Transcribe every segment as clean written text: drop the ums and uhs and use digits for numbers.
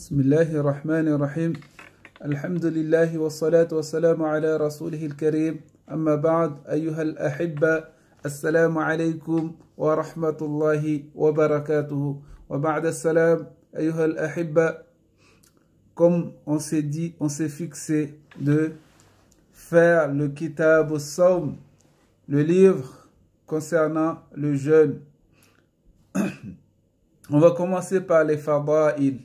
بسم الله الرحمن الرحيم الحمد لله والصلاة والسلام على رسوله الكريم أما بعد أيها الأحبة السلام عليكم ورحمة الله وبركاته وبعد السلام أيها الأحبة. Comme on s'est dit, on s'est fixé de faire le Kitab al-Sawm, le livre concernant le jeûne. On va commencer par les fada'il,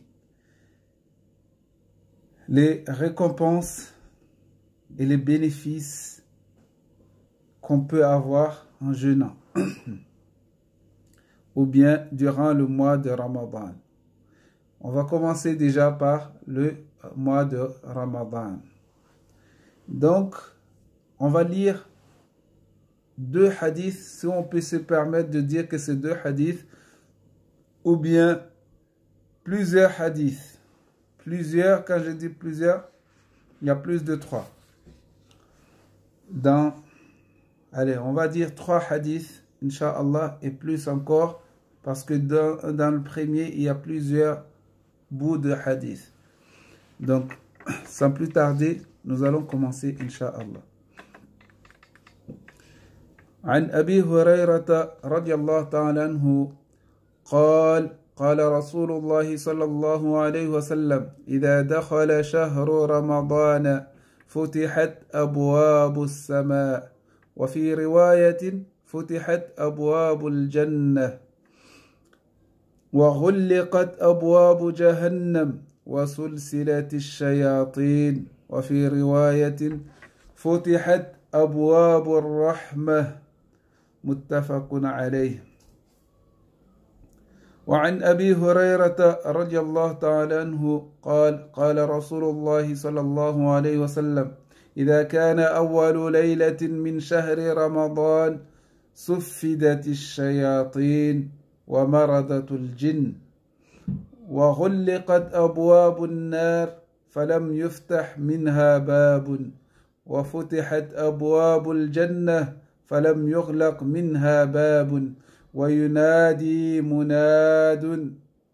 les récompenses et les bénéfices qu'on peut avoir en jeûnant ou bien durant le mois de Ramadan. On va commencer déjà par le mois de Ramadan. Donc, on va lire deux hadiths, si on peut se permettre de dire que c'est deux hadiths, ou bien plusieurs hadiths. Plusieurs, quand je dis plusieurs, il y a plus de trois. Allez, on va dire trois hadiths, Inch'Allah, et plus encore, parce que dans le premier, il y a plusieurs bouts de hadith. Donc, sans plus tarder, nous allons commencer, Inch'Allah. عن أبي هريرة رضي الله تعالى عنه قال قال رسول الله صلى الله عليه وسلم إذا دخل شهر رمضان فتحت أبواب السماء وفي رواية فتحت أبواب الجنة وغلقت أبواب جهنم وسلسلة الشياطين وفي رواية فتحت أبواب الرحمة متفق عليه. وعن أبي هريرة رضي الله تعالى عنه قال قال رسول الله صلى الله عليه وسلم إذا كان أول ليلة من شهر رمضان سفدت الشياطين ومردت الجن وغلقت أبواب النار فلم يفتح منها باب وفتحت أبواب الجنة فلم يغلق منها باب وينادي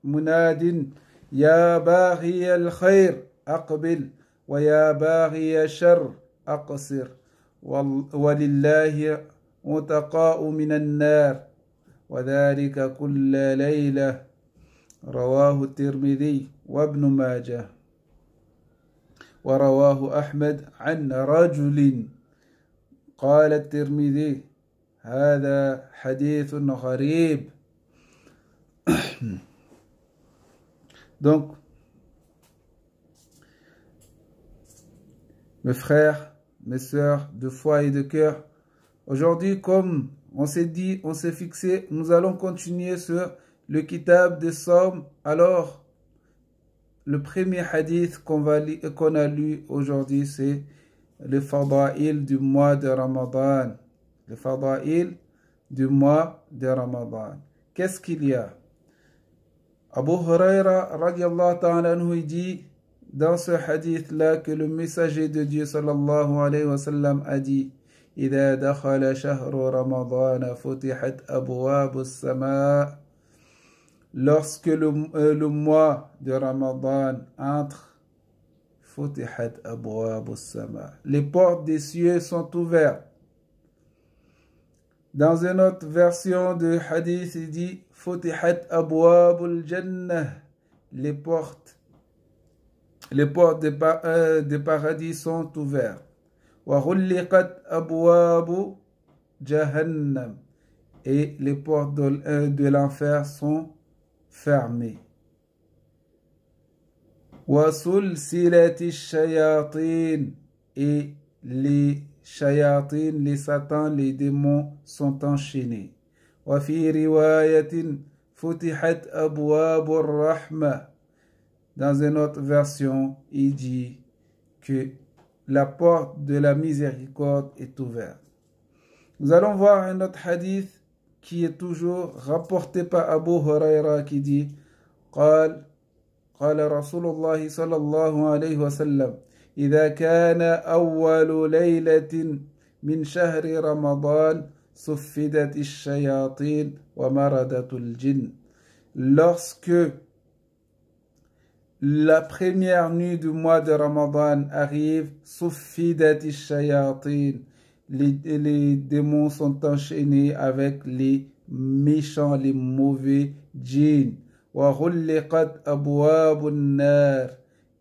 مناد يا باغي الخير أقبل ويا باغي الشر أقصر ولله متقاء من النار وذلك كل ليلة رواه الترمذي وابن ماجه ورواه أحمد عن رجل قال الترمذي هذا حديث غريب. Donc, mes frères, mes sœurs de foi et de cœur, aujourd'hui, comme on s'est dit, on s'est fixé, nous allons continuer sur le Kitab des Sawm. Alors, le premier hadith qu'on a lu aujourd'hui, c'est le Fada'il du mois de Ramadan. Le Fada'il du mois de Ramadan. Qu'est-ce qu'il y a? Abu Huraira radiallahu ta'ala anhu dit dans ce hadith-là que le messager de Dieu sallallahu alayhi wa sallam a dit إذا دخل شهر رمضان فتحت أبواب السماء. Lorsque le mois de Ramadan entre, فتحت أبواب السماء. Les portes des cieux sont ouvertes. Dans une autre version de hadith, il dit فتحت أبواب الجنة. Les portes des paradis sont ouvertes. وغلقت أبواب جهنم. Et les portes de l'enfer sont fermées. وسلسلة الشياطين. Et les shayatin, les satans, les démons sont enchaînés. وفي رواية فتحت أبواب الرحمة. Dans une autre version, il dit que la porte de la miséricorde est ouverte. Nous allons voir un autre hadith qui est toujours rapporté par Abu Huraira qui dit قال رسول الله صلى الله عليه وسلم إذا كان أول ليلة من شهر رمضان سفدت الشياطين ومردت الجن. Lorsque la première nuit du mois de Ramadan arrive, Suffidat shayatin. Les démons sont enchaînés avec les méchants, les mauvais djinns. Wa ghulliqat abwabun nar.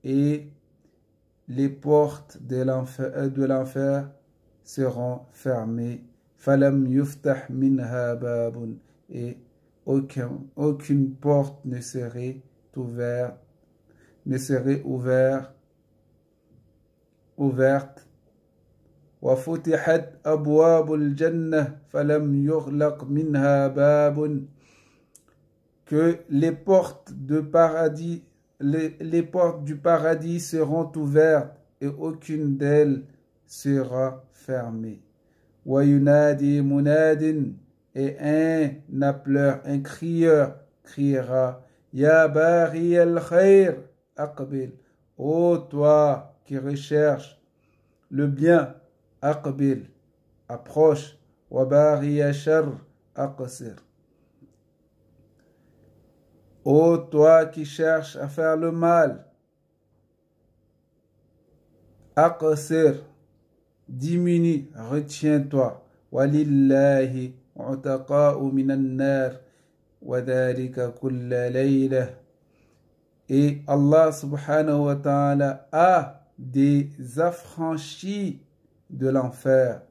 Et les portes de l'enfer seront fermées. Falam yuftah minha babun. Et aucune porte ne serait ouverte. وفتحت أبواب الجنة فلم يغلق منها باب. Que les portes du paradis seront ouvertes et aucune d'elles sera fermée. وينادي مناد. Et un appeleur, un crieur criera: Ya baghi al-khayr aqbil. Ô toi qui recherches le bien, aqbil, approche. Wa baghi al-shar aqsir. Ô toi qui cherches à faire le mal, aqsir, diminue, retiens-toi. Walillahi utaqa'u minan nar. Et Allah subhanahu wa ta'ala a des affranchis de l'enfer.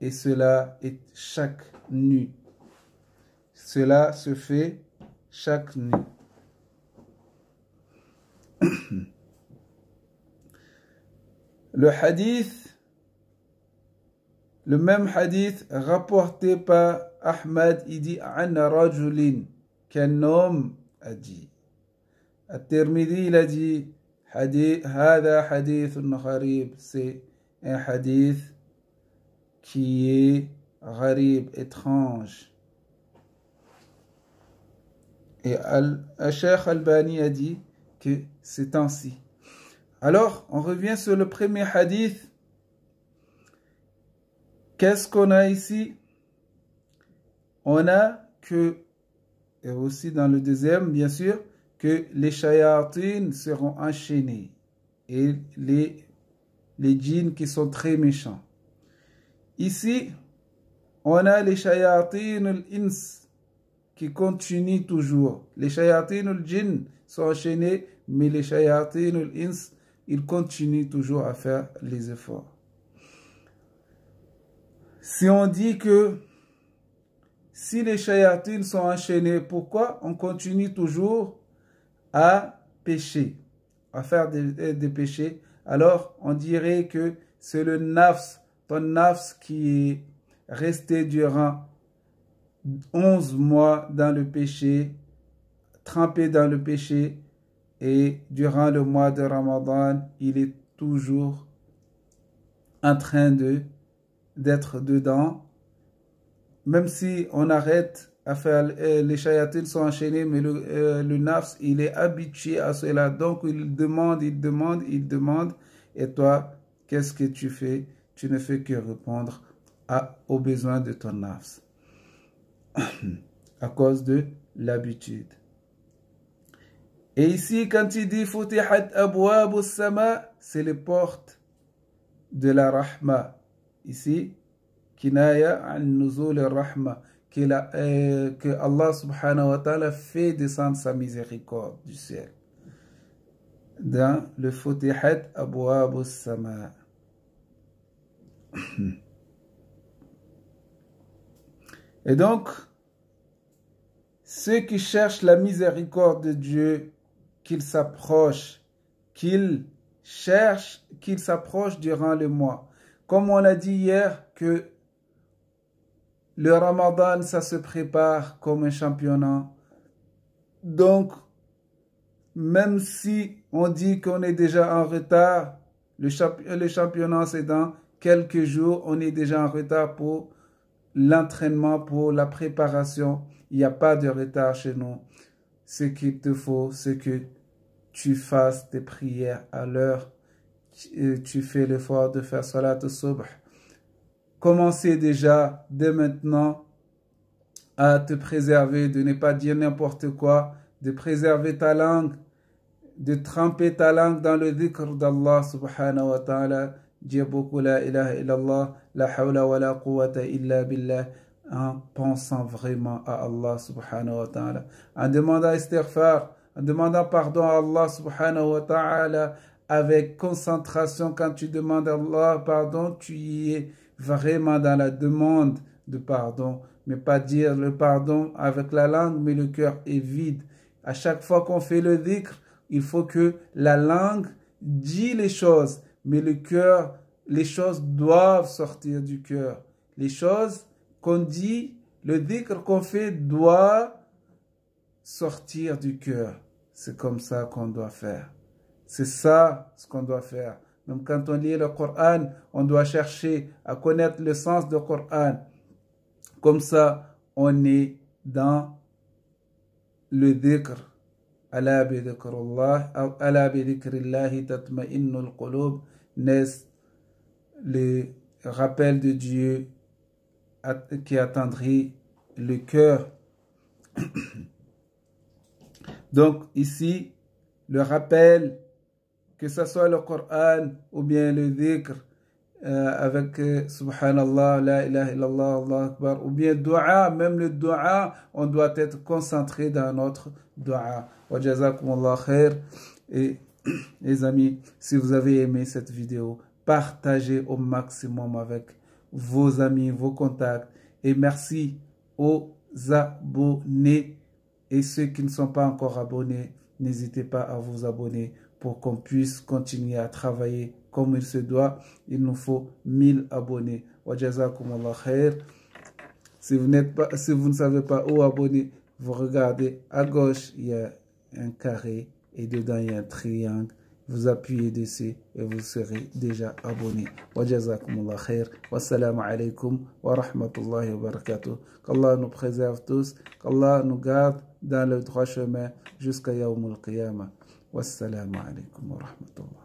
Et cela est chaque nuit. Cela se fait chaque nuit. Le hadith, le même hadith rapporté par Ahmad, il dit An rajulin, qu'un homme a dit. At-Tirmidhi, il a dit Hada hadithun gharib, c'est un hadith qui est gharib, étrange. Et Al-Sheikh Albani a dit que c'est ainsi. Alors, on revient sur le premier hadith. Qu'est-ce qu'on a ici? On a que, et aussi dans le deuxième, bien sûr, que les shayatines seront enchaînés. Et les djinns qui sont très méchants. Ici, on a les shayatines al-ins qui continuent toujours. Les shayatines al-jinn sont enchaînés, mais les shayatines al-ins, ils continuent toujours à faire les efforts. Si on dit que si les shayatines sont enchaînés, pourquoi on continue toujours à pécher, à faire des péchés? Alors on dirait que c'est le nafs, ton nafs qui est resté durant 11 mois dans le péché, trempé dans le péché, et durant le mois de Ramadan, il est toujours en train d'être dedans. Même si on arrête à faire, les shayatines sont enchaînés, mais le nafs, il est habitué à cela. Donc il demande, et toi, qu'est-ce que tu fais? Tu ne fais que répondre aux besoins de ton nafs. À cause de l'habitude. Et ici, quand il dit Futihat abwab as-sama, c'est les portes de la rahma. Ici, kinaya an-nuzul ar-rahma, que Allah subhanahu wa ta'ala fait descendre sa miséricorde du ciel. Dans le Futihat abwab as-sama. Et donc, ceux qui cherchent la miséricorde de Dieu, qu'ils s'approchent, qu'ils s'approchent durant le mois. Comme on a dit hier que le Ramadan, ça se prépare comme un championnat. Donc, même si on dit qu'on est déjà en retard, le championnat c'est dans quelques jours, on est déjà en retard pour l'entraînement, pour la préparation. Il n'y a pas de retard chez nous. Ce qu'il te faut, c'est que tu fasses tes prières à l'heure. Tu fais l'effort de faire salat al-subh. Commencez déjà dès maintenant à te préserver, de ne pas dire n'importe quoi, de préserver ta langue, de tremper ta langue dans le dhikr d'Allah subhanahu wa ta'ala. Dire beaucoup la ilaha illallah, la hawla wa la quwwata illa billah, en pensant vraiment à Allah subhanahu wa ta'ala, en demandant istighfar, en demandant pardon à Allah subhanahu wa ta'ala, avec concentration. Quand tu demandes à Allah pardon, tu y es vraiment dans la demande de pardon, mais pas dire le pardon avec la langue, mais le cœur est vide. À chaque fois qu'on fait le dhikr, il faut que la langue dise les choses, mais le cœur, les choses doivent sortir du cœur. Les choses qu'on dit, le dhikr qu'on fait doit sortir du cœur. C'est comme ça qu'on doit faire. C'est ça ce qu'on doit faire. Même quand on lit le Coran, on doit chercher à connaître le sens du Coran. Comme ça, on est dans le dhikr. Ala bi dhikrullah, ala bi dhikrillahi tatma'innul qulub, n'est le rappel de Dieu qui attendrit le cœur. Donc ici, le rappel, que ce soit le Coran ou bien le dhikr, avec subhanallah, la ilaha illallah, Allah akbar, ou bien dua, même le dua, on doit être concentré dans notre dua. Wa jazakumullah khair. Et les amis, si vous avez aimé cette vidéo, partagez au maximum avec vos amis, vos contacts. Et merci aux abonnés. Et ceux qui ne sont pas encore abonnés, n'hésitez pas à vous abonner pour qu'on puisse continuer à travailler comme il se doit. Il nous faut 1000 abonnés. Wa jazakumullah khair. Si vous ne savez pas où abonner, vous regardez à gauche, il y a un carré et dedans il y a un triangle. Vous appuyez dessus et vous serez déjà abonné. Wa jazakumullah khair. Wassalamu alaikum wa rahmatullahi wa barakatuh. Qu'Allah nous préserve tous, qu'Allah nous garde dans le droit chemin jusqu'à Yawmul Qiyamah. Wassalamu alaikum wa rahmatullah.